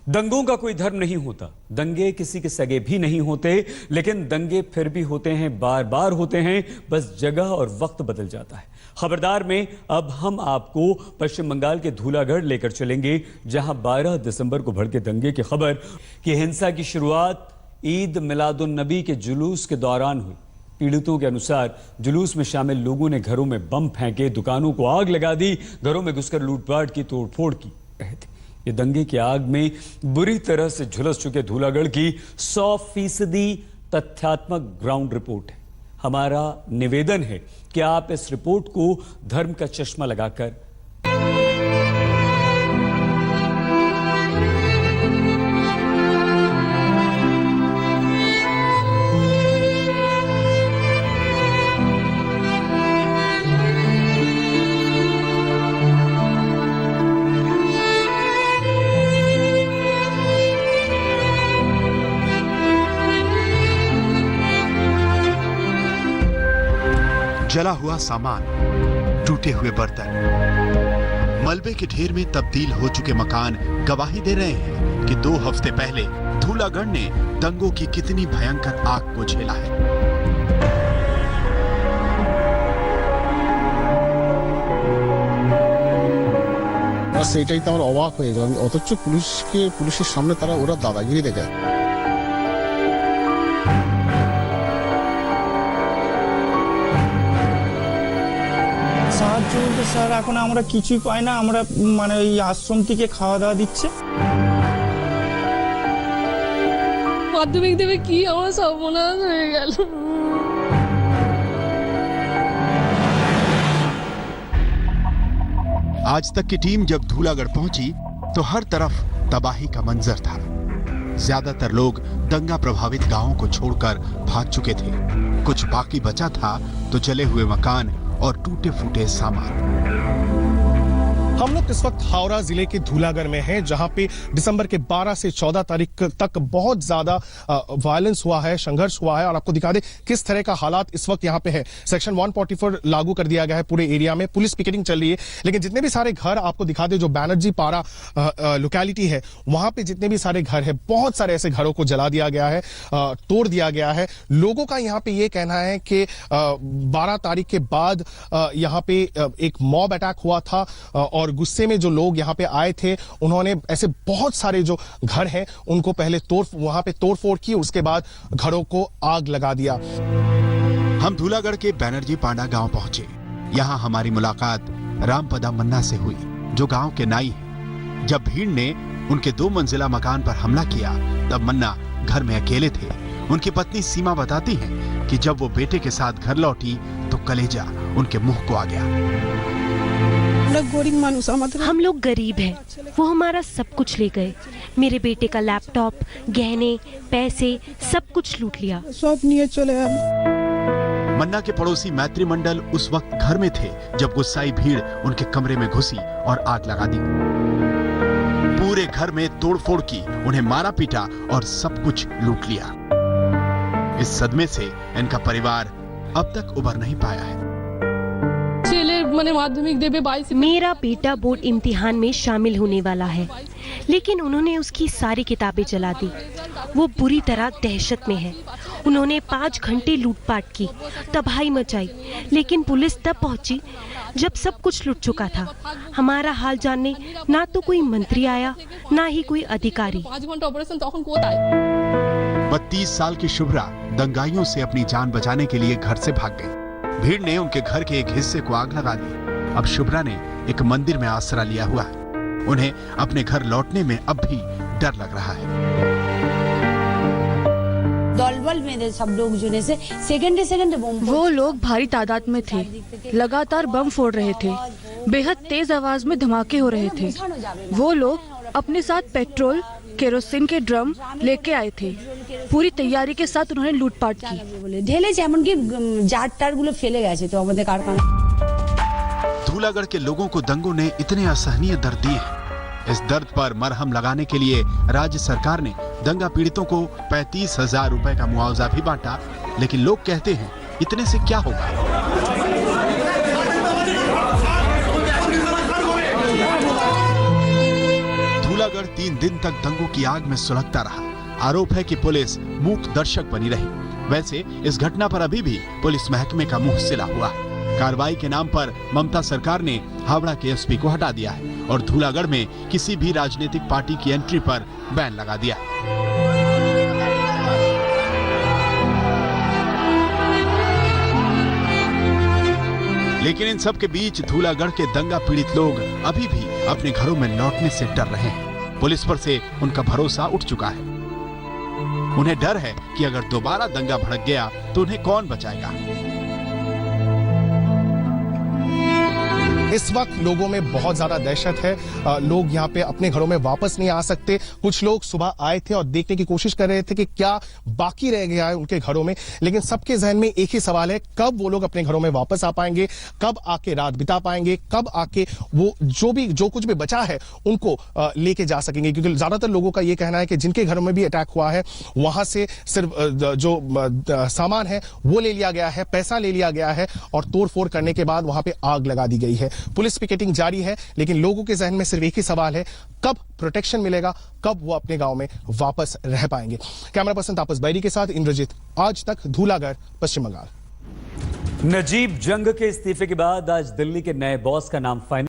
दंगों का कोई धर्म नहीं होता, दंगे किसी के सगे भी नहीं होते, लेकिन दंगे फिर भी होते हैं, बार बार होते हैं, बस जगह और वक्त बदल जाता है। खबरदार में अब हम आपको पश्चिम बंगाल के धूलागढ़ लेकर चलेंगे, जहां 12 दिसंबर को भड़के दंगे की खबर कि हिंसा की शुरुआत ईद मिलादुन नबी के जुलूस के दौरान हुई। पीड़ितों के अनुसार जुलूस में शामिल लोगों ने घरों में बम फेंके, दुकानों को आग लगा दी, घरों में घुसकर लूटपाट की, तोड़फोड़ की रहे थे। ये दंगे की आग में बुरी तरह से झुलस चुके धूलागढ़ की 100% तथ्यात्मक ग्राउंड रिपोर्ट है। हमारा निवेदन है कि आप इस रिपोर्ट को धर्म का चश्मा लगाकर जला हुआ सामान, टूटे हुए बर्तन, मलबे के ढेर में तब्दील हो चुके मकान गवाही दे रहे हैं कि 2 हफ्ते पहले धूलागढ़ ने दंगों की कितनी भयंकर आग को झेला है। बस এটাই তো আমরা অবাক হয়ে গেলাম, অথচ পুলিশের সামনে তারা ওরা দাদাগিরি দেখায়। সাহায্য বলতে স্যার এখন আমরা কিছুই পাই না, আমরা মানে এই আশ্রম থেকে খাওয়া দাওয়া দিচ্ছে। মাধ্যমিক দেবে কি আমার সর্বনাশ হয়ে গেল। आज तक की टीम जब धूलागढ़ पहुंची तो हर तरफ तबाही का मंजर था। ज्यादातर लोग दंगा प्रभावित गांवों को छोड़कर भाग चुके थे। कुछ बाकी बचा था तो जले हुए मकान और टूटे फूटे सामान। हम लोग इस वक्त हावड़ा जिले के धूलागढ़ में हैं, जहां पे दिसंबर के 12 से 14 तारीख तक बहुत ज्यादा वायलेंस हुआ है, संघर्ष हुआ है। और आपको दिखा दे किस तरह का हालात इस वक्त यहाँ पे है। सेक्शन 144 लागू कर दिया गया है पूरे एरिया में, पुलिस पिकेटिंग चल रही है। लेकिन जितने भी सारे घर आपको दिखा दे, जो बैनर्जी पारा लोकेलिटी है, वहां पे जितने भी सारे घर है, बहुत सारे ऐसे घरों को जला दिया गया है, तोड़ दिया गया है। लोगों का यहाँ पे ये कहना है कि 12 तारीख के बाद यहाँ पे एक मॉब अटैक हुआ था और गुस्से में जो लोग यहाँ पे आए थे, उन्होंने ऐसे बहुत सारे जो घर हैं उनको पहले वहां पे तोड़फोड़ की, उसके बाद घरों को आग लगा दिया। हम धूलागढ़ के बैनर्जी पांडा गांव पहुंचे। यहां हमारी मुलाकात रामपदा मन्ना से हुई, जो गांव के नाई हैं। जब भीड़ ने उनके 2 मंजिला मकान पर हमला किया, तब मन्ना घर में अकेले थे। उनकी पत्नी सीमा बताती हैं कि जब वो बेटे के साथ घर लौटी तो कलेजा उनके मुंह को आ गया। हम लोग गरीब हैं, वो हमारा सब कुछ ले गए। मेरे बेटे का लैपटॉप, गहने, पैसे, सब कुछ लूट लिया। मन्ना के पड़ोसी मैत्री मंडल उस वक्त घर में थे जब गुस्साई भीड़ उनके कमरे में घुसी और आग लगा दी। पूरे घर में तोड़फोड़ की, उन्हें मारा पीटा और सब कुछ लूट लिया। इस सदमे से इनका परिवार अब तक उबर नहीं पाया है। माध्यमिक देवे 22। मेरा बेटा बोर्ड इम्तिहान में शामिल होने वाला है, लेकिन उन्होंने उसकी सारी किताबें जला दी। वो बुरी तरह दहशत में है। उन्होंने 5 घंटे लूटपाट की, तबाही मचाई, लेकिन पुलिस तब पहुंची जब सब कुछ लूट चुका था। हमारा हाल जानने ना तो कोई मंत्री आया, ना ही कोई अधिकारी। 5 घंटा ऑपरेशन तখন কোথায়? 32 साल की शुभ्रा दंगाइयों से अपनी जान बचाने के लिए घर से भाग गई। भीड़ ने उनके घर के एक हिस्से को आग लगा दी। अब शुभ्रा ने एक मंदिर में आसरा लिया हुआ है। उन्हें अपने घर लौटने में अब भी डर लग रहा है। दलबल में सब लोग जुड़े से सेकंड बम, वो लोग भारी तादाद में थे, लगातार बम फोड़ रहे थे, बेहद तेज आवाज में धमाके हो रहे थे। वो लोग अपने साथ पेट्रोल, केरोसिन के ड्रम लेके आए थे। पूरी तैयारी के साथ उन्होंने लूटपाट की। ढेले जेमन की जार टार गुलो फेले गए थे तो हमारे कारखाना। धूलागढ़ के लोगों को दंगों ने इतने असहनीय दर्द दिए हैं। इस दर्द पर मरहम लगाने के लिए राज्य सरकार ने दंगा पीड़ितों को 35,000 रुपए का मुआवजा भी बांटा, लेकिन लोग कहते हैं इतने से क्या होगा। धूलागढ़ 3 दिन तक दंगों की आग में सुलगता रहा। आरोप है कि पुलिस मूक दर्शक बनी रही। वैसे इस घटना पर अभी भी पुलिस महकमे का मुंह सिला हुआ है। कार्रवाई के नाम पर ममता सरकार ने हावड़ा के एसपी को हटा दिया है और धूलागढ़ में किसी भी राजनीतिक पार्टी की एंट्री पर बैन लगा दिया है। लेकिन इन सब के बीच धूलागढ़ के दंगा पीड़ित लोग अभी भी अपने घरों में लौटने से डर रहे हैं। पुलिस पर से उनका भरोसा उठ चुका है। उन्हें डर है कि अगर दोबारा दंगा भड़क गया तो उन्हें कौन बचाएगा। इस वक्त लोगों में बहुत ज्यादा दहशत है। लोग यहाँ पे अपने घरों में वापस नहीं आ सकते। कुछ लोग सुबह आए थे और देखने की कोशिश कर रहे थे कि क्या बाकी रह गया है उनके घरों में, लेकिन सबके जहन में एक ही सवाल है, कब वो लोग अपने घरों में वापस आ पाएंगे, कब आके रात बिता पाएंगे, कब आके वो जो कुछ भी बचा है उनको लेके जा सकेंगे। क्योंकि ज्यादातर लोगों का ये कहना है कि जिनके घरों में भी अटैक हुआ है वहां से सिर्फ जो सामान है वो ले लिया गया है, पैसा ले लिया गया है और तोड़फोड़ करने के बाद वहां पे आग लगा दी गई है। पुलिस पिकेटिंग जारी है, लेकिन लोगों के जहन में सिर्फ एक ही सवाल है, कब प्रोटेक्शन मिलेगा, कब वो अपने गांव में वापस रह पाएंगे। कैमरा पर्सन तापस बैरी के साथ इंद्रजीत, आज तक, धूलागढ़, पश्चिम बंगाल। नजीब जंग के इस्तीफे के बाद आज दिल्ली के नए बॉस का नाम फाइनल